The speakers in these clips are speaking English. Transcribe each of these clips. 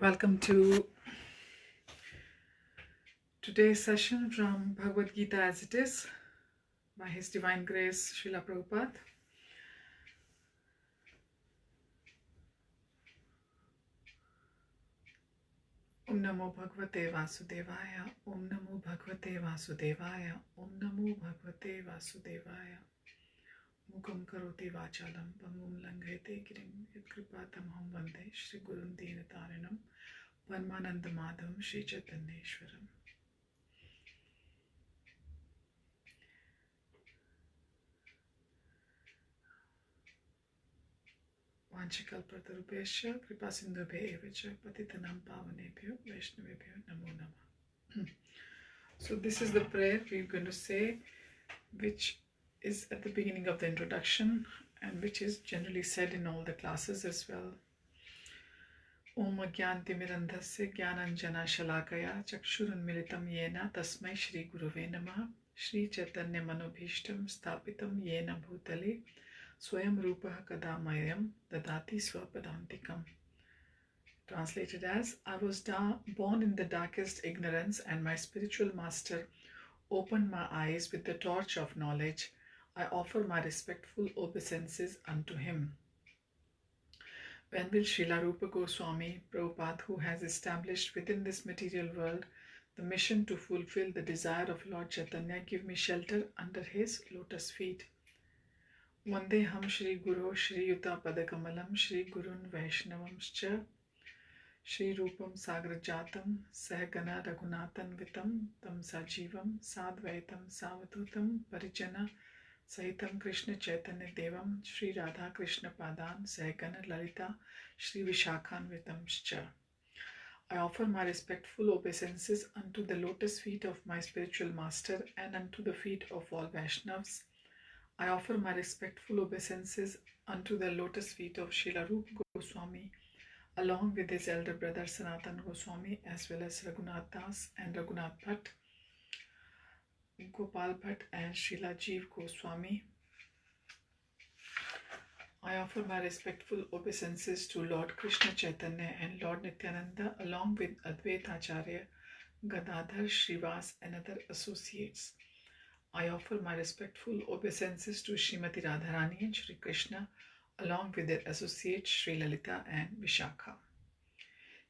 Welcome to today's session from Bhagavad-Gita as it is by His Divine Grace Srila Prabhupada. Om Namo Bhagavate Vasudevaya. Om Namo Bhagavate Vasudevaya. Om Namo Bhagavate Vasudevaya. Mukam karoti vachalam pangum langhete girim yadkripatamaham vande Shri Gurun Dinatarinam Parmanandamadhavam Shri Chaitanyeshwaram. Vanchikalpatarubhesya kripasindhubhe evacha patitanam pavanebhyo vaishnavebhyo namo namah. So this is the prayer we're going to say, which is at the beginning of the introduction and which is generally said in all the classes as well. Om Agyantimirandhasya Gyananjana Shalakaya Chakshurunmilitam Yena Tasmai Shri Guruve Namah Shri Chaitanya Manobhishtam Sthapitam Yena Bhutale Swayam Rupa Kadamayam Dadati Swapadantikam. Translated as, I was born in the darkest ignorance, and my spiritual master opened my eyes with the torch of knowledge. I offer my respectful obeisances unto him. When will Srila Rupa Goswami Prabhupada, who has established within this material world the mission to fulfill the desire of Lord Chaitanya, give me shelter under his lotus feet? Vandeham Shri Guru Shri Yuta Padakamalam Shri Gurun Vaishnavamscha Shri Rupam Sagrajatam Sahagana Raghunathan Vitam Tam Sajivam Sadvaitam Savatutam Parijana Sahitam Krishna Chaitanya Devam Shri Radha Krishna Padan Sahagana Lalita Shri Vishakhan Vitamscha. I offer my respectful obeisances unto the lotus feet of my spiritual master and unto the feet of all Vaishnavas. I offer my respectful obeisances unto the lotus feet of Srila Rupa Goswami, along with his elder brother Sanatan Goswami, as well as Raghunath Das and Raghunath Bhatt, Gopal Bhatt and Srila Jeev Goswami. I offer my respectful obeisances to Lord Krishna Chaitanya and Lord Nityananda, along with Advaita Acharya, Gadadhar, Srivas and other associates. I offer my respectful obeisances to Srimati Radharani and Shri Krishna, along with their associates Shri Lalita and Vishakha.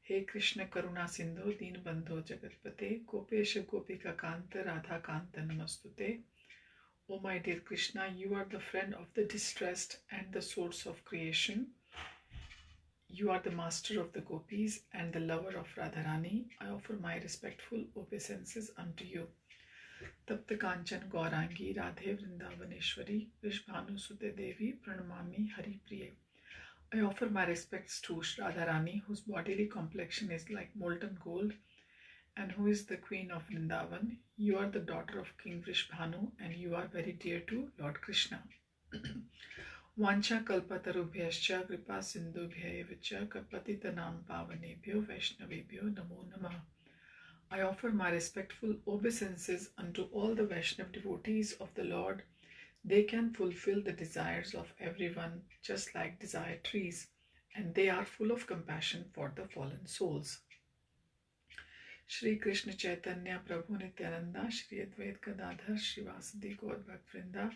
Hey Krishna Karuna Sindhu Deenbandho Jagatpate Gopesha Gopika Kanta Radha Kanta Namastute. O my dear Krishna, you are the friend of the distressed and the source of creation. You are the master of the gopis and the lover of Radharani. I offer my respectful obeisances unto you. Tapta Kanchan Gaurangi Radhe Vrindavaneshwari Vishbhanu Sute Devi Pranamami Hari Priye. I offer my respects to Radharani, whose bodily complexion is like molten gold and who is the queen of Vrindavan. You are the daughter of King Vrishbhanu and you are very dear to Lord Krishna. Vancha kalpatarubhyascha kripa sindhubhyaevacha kapatitanam pavanebhyo vaishnavebhyo namo namah. I offer my respectful obeisances unto all the Vaishnav devotees of the Lord. They can fulfill the desires of everyone just like desire trees, and they are full of compassion for the fallen souls. Shri Krishna Chaitanya Prabhu Nityananda Shri Advait Gadadhar Shri Vasadi Gaur Bhaktivinoda.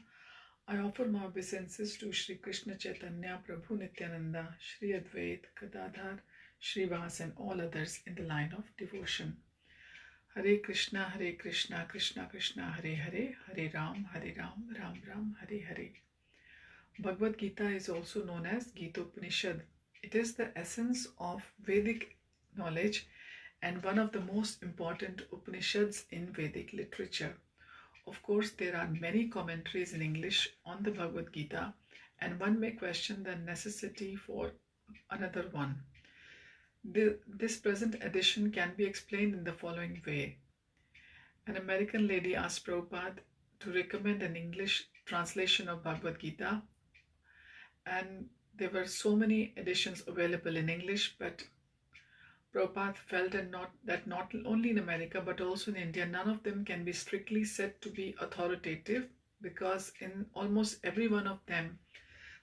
I offer my obeisances to Shri Krishna Chaitanya Prabhu Nityananda Shri Advait Gadadhar Shri Vas and all others in the line of devotion. Hare Krishna, Krishna Krishna, Hare Hare, Hare Ram, Ram Ram, Hare Hare. Bhagavad-Gita is also known as Gita Upanishad. It is the essence of Vedic knowledge and one of the most important Upanishads in Vedic literature. Of course, there are many commentaries in English on the Bhagavad-Gita, and one may question the necessity for another one. This present edition can be explained in the following way. An American lady asked Prabhupada to recommend an English translation of Bhagavad Gita, and there were so many editions available in English, but Prabhupada felt that not only in America but also in India, none of them can be strictly said to be authoritative, because in almost every one of them,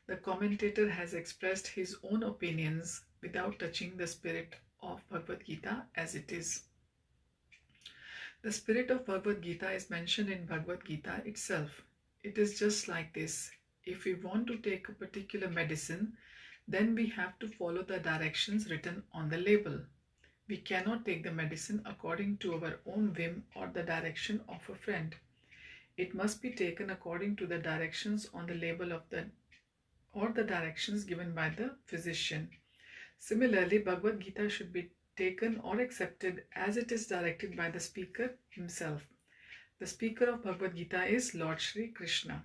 the commentator has expressed his own opinions without touching the spirit of Bhagavad-Gita as it is. The spirit of Bhagavad-Gita is mentioned in Bhagavad-Gita itself. It is just like this. If we want to take a particular medicine, then we have to follow the directions written on the label. We cannot take the medicine according to our own whim or the direction of a friend. It must be taken according to the directions on the label of the directions given by the physician. Similarly, Bhagavad Gita should be taken or accepted as it is directed by the speaker himself. The speaker of Bhagavad Gita is Lord Shri Krishna.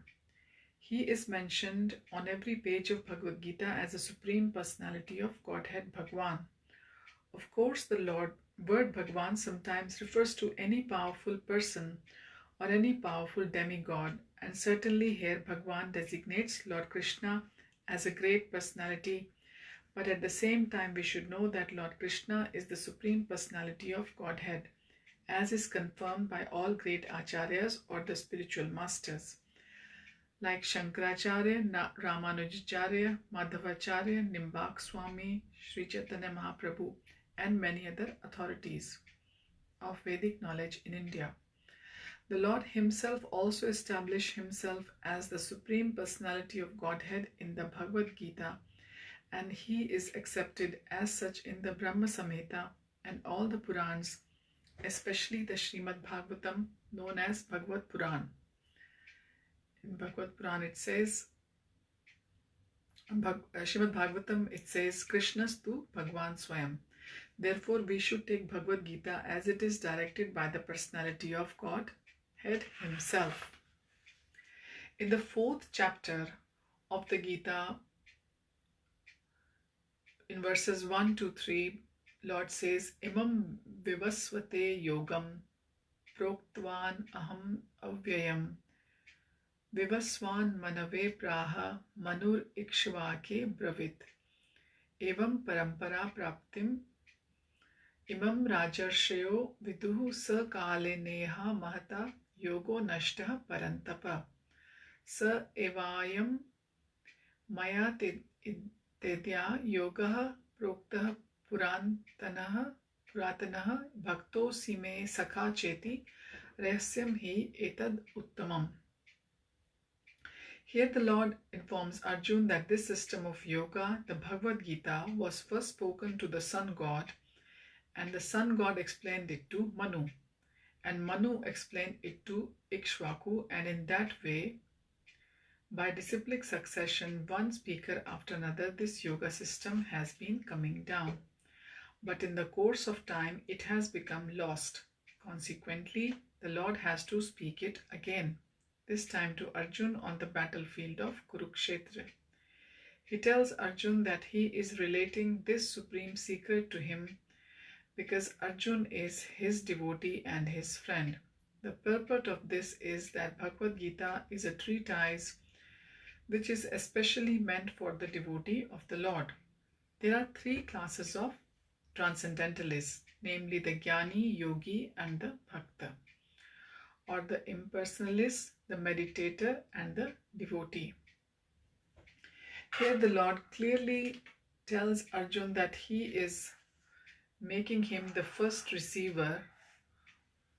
He is mentioned on every page of Bhagavad Gita as the Supreme Personality of Godhead Bhagwan. Of course, the word Bhagwan sometimes refers to any powerful person or any powerful demigod, and certainly here Bhagwan designates Lord Krishna as a great personality, but at the same time we should know that Lord Krishna is the Supreme Personality of Godhead, as is confirmed by all great acharyas or the spiritual masters, like Shankaracharya, Ramanujacharya, Madhavacharya, Nimbak Swami, Sri Chaitanya Mahaprabhu, and many other authorities of Vedic knowledge in India. The Lord himself also established himself as the Supreme Personality of Godhead in the Bhagavad Gita, and he is accepted as such in the Brahma Samhita and all the Purans, especially the Srimad Bhagavatam known as Bhagavad Puran. In Bhagavad Puran it says, Srimad Bhagavatam it says, Krishnastu Bhagwan Swayam. Therefore we should take Bhagavad Gita as it is directed by the personality of Godhead himself. In the 4th chapter of the Gita, in verses 1 to 3, Lord says, Imam vivasvate yogam proktvan aham avyayam vivasvan manave praha manur ikshvake bravit evam parampara praptim imam rajarshayo viduhu sakale neha mahata yogo nashtah parantapa sa evayam maya tedya yogaha proktah puratanaha bhakto sime sakha cheti rahasyam hi etad uttamam. Here the Lord informs Arjun that this system of yoga, the Bhagavad Gita, was first spoken to the sun god, and the sun god explained it to Manu, and Manu explained it to Ikshvaku, and in that way, by disciplic succession, one speaker after another, this yoga system has been coming down. But in the course of time, it has become lost. Consequently, the Lord has to speak it again, this time to Arjun on the battlefield of Kurukshetra. He tells Arjun that he is relating this supreme secret to him because Arjun is his devotee and his friend. The purport of this is that Bhagavad Gita is a treatise which is especially meant for the devotee of the Lord. There are 3 classes of transcendentalists, namely the Jnani, Yogi, and the Bhakta, or the impersonalist, the meditator, and the devotee. Here the Lord clearly tells Arjun that he is making him the first receiver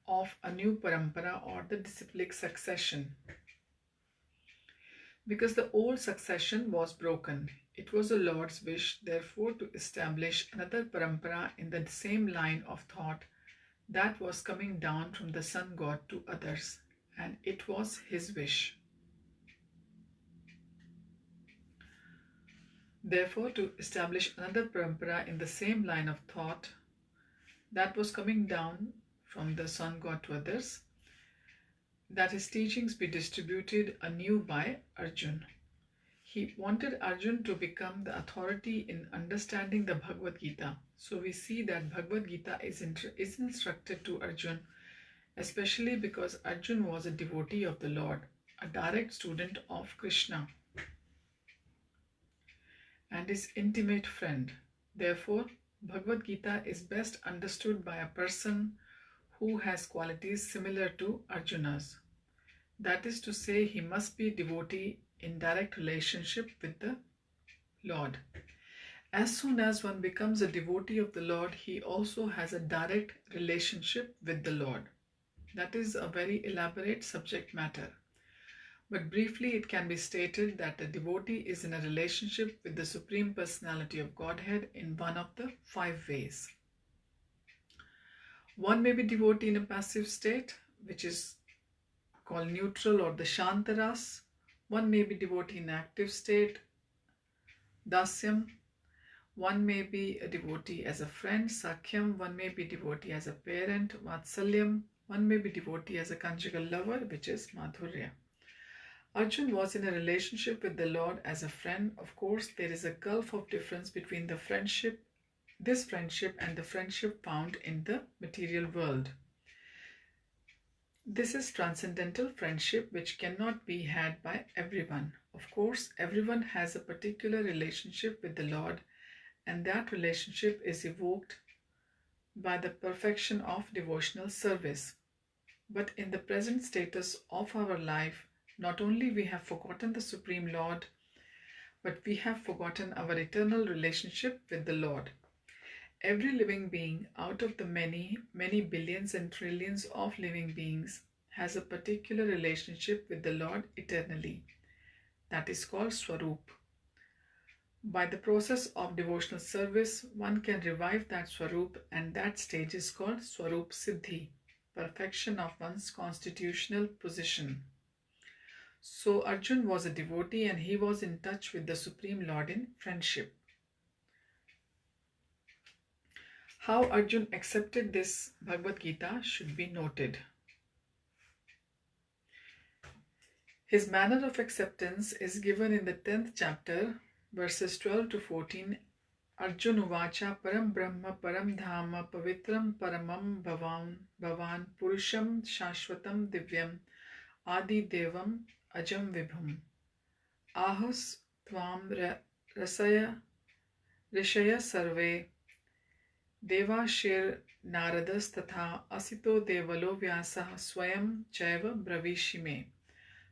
of a new parampara or the disciplic succession, because the old succession was broken. It was the Lord's wish, therefore, to establish another parampara in the same line of thought that was coming down from the sun god to others, and it was his wish. Therefore, to establish another parampara in the same line of thought that was coming down from the sun god to others, that his teachings be distributed anew by Arjun. He wanted Arjun to become the authority in understanding the Bhagavad Gita. So we see that Bhagavad Gita is instructed to Arjun, especially because Arjun was a devotee of the Lord, a direct student of Krishna, and his intimate friend. Therefore, Bhagavad Gita is best understood by a person who has qualities similar to Arjuna's. That is to say, he must be a devotee in direct relationship with the Lord. As soon as one becomes a devotee of the Lord, he also has a direct relationship with the Lord. That is a very elaborate subject matter. But briefly, it can be stated that a devotee is in a relationship with the Supreme Personality of Godhead in one of the 5 ways. One may be devotee in a passive state, which is called neutral or the Shantaras. One may be devotee in active state, Dasyam. One may be a devotee as a friend, Sakyam. One may be devotee as a parent, Vatsalyam. One may be devotee as a conjugal lover, which is Madhurya. Arjun was in a relationship with the Lord as a friend. Of course, there is a gulf of difference between this friendship and the friendship found in the material world. This is transcendental friendship which cannot be had by everyone. Of course, everyone has a particular relationship with the Lord, and that relationship is evoked by the perfection of devotional service. But in the present status of our life, not only we have forgotten the Supreme Lord, but we have forgotten our eternal relationship with the Lord. Every living being out of the many, many billions and trillions of living beings has a particular relationship with the Lord eternally. That is called Swarup. By the process of devotional service, one can revive that Swarup, and that stage is called Swarup Siddhi, perfection of one's constitutional position. So Arjun was a devotee and he was in touch with the Supreme Lord in friendship. How Arjun accepted this Bhagavad-Gita should be noted. His manner of acceptance is given in the 10th chapter, verses 12 to 14. Arjun uvacha param brahma param dhama pavitram paramam bhavan purusham shashvatam divyam adi devam ajam vibhum ahus tvam rasaya rishaya sarve devashir naradas tatha asito devalo vyasah swayam chaiva bravishime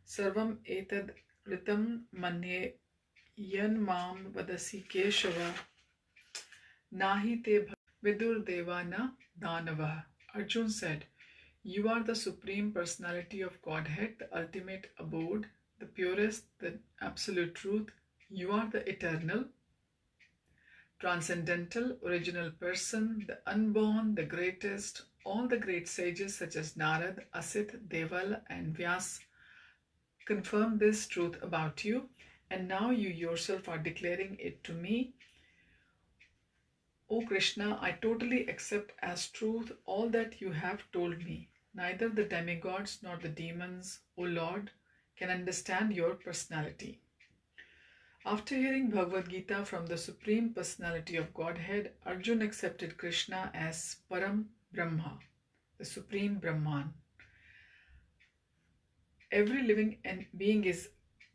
sarvam etad ritam manye yan mam vadasi keshava nahi te vidur devana danava. Arjun said, "You are the Supreme Personality of Godhead, the ultimate abode, the purest, the absolute truth. You are the eternal, transcendental, original person, the unborn, the greatest. All the great sages such as Narad, Asit, Deval, and Vyas confirm this truth about you, and now you yourself are declaring it to me. O Krishna, I totally accept as truth all that you have told me. Neither the demigods nor the demons, O Lord, can understand your personality." After hearing Bhagavad Gita from the Supreme Personality of Godhead, Arjun accepted Krishna as Param Brahma, the Supreme Brahman. Every living being is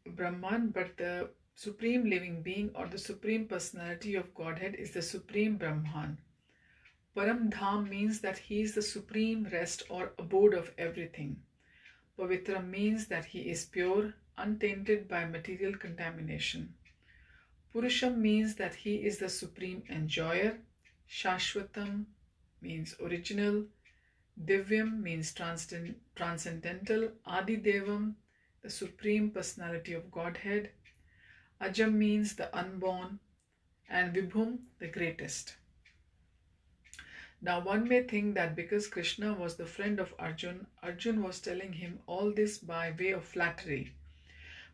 Brahman, but the Supreme Living Being or the Supreme Personality of Godhead is the Supreme Brahman. Param Dham means that he is the supreme rest or abode of everything. Pavitra means that he is pure, untainted by material contamination. Purusham means that he is the supreme enjoyer. Shashvatam means original. Divyam means transcendental. Adi Devam, the Supreme Personality of Godhead. Ajam means the unborn, and Vibhum, the greatest. Now one may think that because Krishna was the friend of Arjun, Arjun was telling him all this by way of flattery.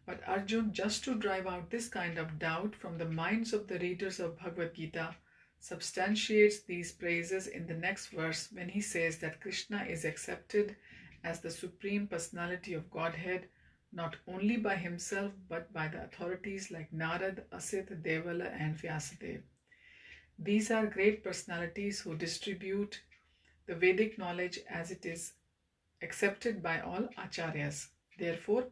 But Arjun, just to drive out this kind of doubt from the minds of the readers of Bhagavad Gita, substantiates these praises in the next verse when he says that Krishna is accepted as the Supreme Personality of Godhead not only by himself but by the authorities like Narad, Asit, Devala and Vyasadeva. These are great personalities who distribute the Vedic knowledge as it is accepted by all acharyas. Therefore,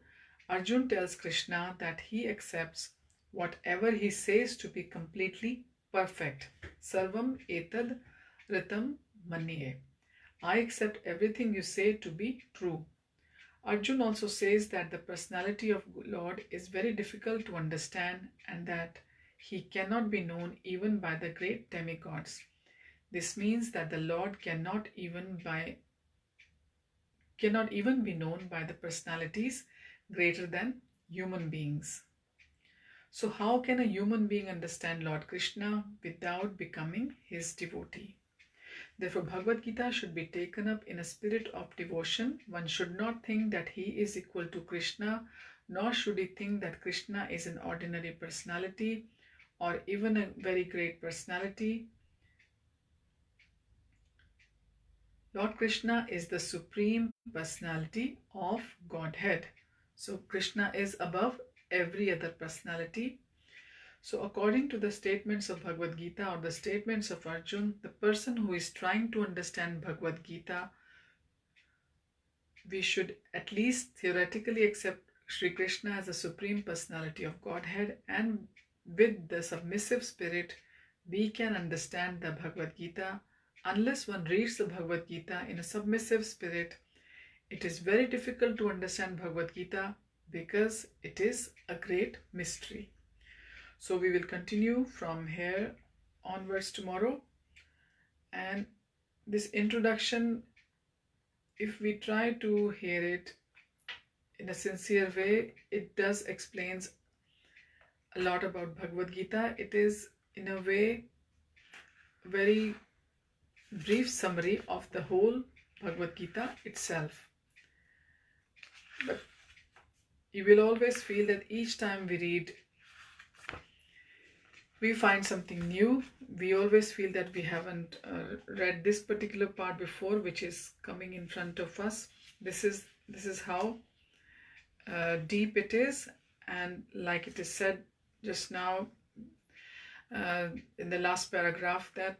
Arjun tells Krishna that he accepts whatever he says to be completely perfect. Sarvam etad ritam manye. I accept everything you say to be true. Arjun also says that the personality of Lord is very difficult to understand and that he cannot be known even by the great demigods. This means that the Lord cannot even be known by the personalities greater than human beings. So how can a human being understand Lord Krishna without becoming his devotee? Therefore, Bhagavad-Gita should be taken up in a spirit of devotion. One should not think that he is equal to Krishna, nor should he think that Krishna is an ordinary personality or even a very great personality. Lord Krishna is the supreme personality of Godhead. So Krishna is above every other personality. So according to the statements of Bhagavad Gita or the statements of Arjun, the person who is trying to understand Bhagavad Gita, we should at least theoretically accept Sri Krishna as the supreme personality of Godhead, and with the submissive spirit we can understand the Bhagavad Gita. Unless one reads the Bhagavad Gita in a submissive spirit, it is very difficult to understand Bhagavad Gita because it is a great mystery. So we will continue from here onwards tomorrow. And this introduction, if we try to hear it in a sincere way, it does explains a lot about Bhagavad Gita. It is in a way very brief summary of the whole Bhagavad Gita itself. But you will always feel that each time we read, we find something new. We always feel that we haven't read this particular part before, which is coming in front of us. This is how deep it is. And like it is said just now in the last paragraph, that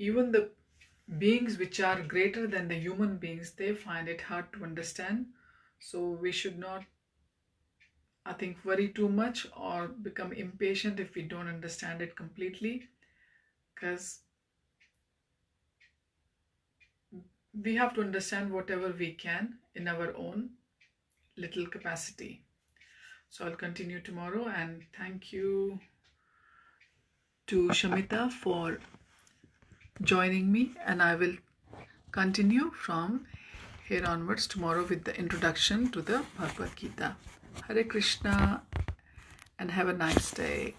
even the beings which are greater than the human beings, they find it hard to understand. So we should not, I think, worry too much or become impatient if we don't understand it completely, because we have to understand whatever we can in our own little capacity. So I'll continue tomorrow, and thank you to Shamita for joining me, and I will continue from here onwards tomorrow with the introduction to the Bhagavad Gita. Hare Krishna, and have a nice day.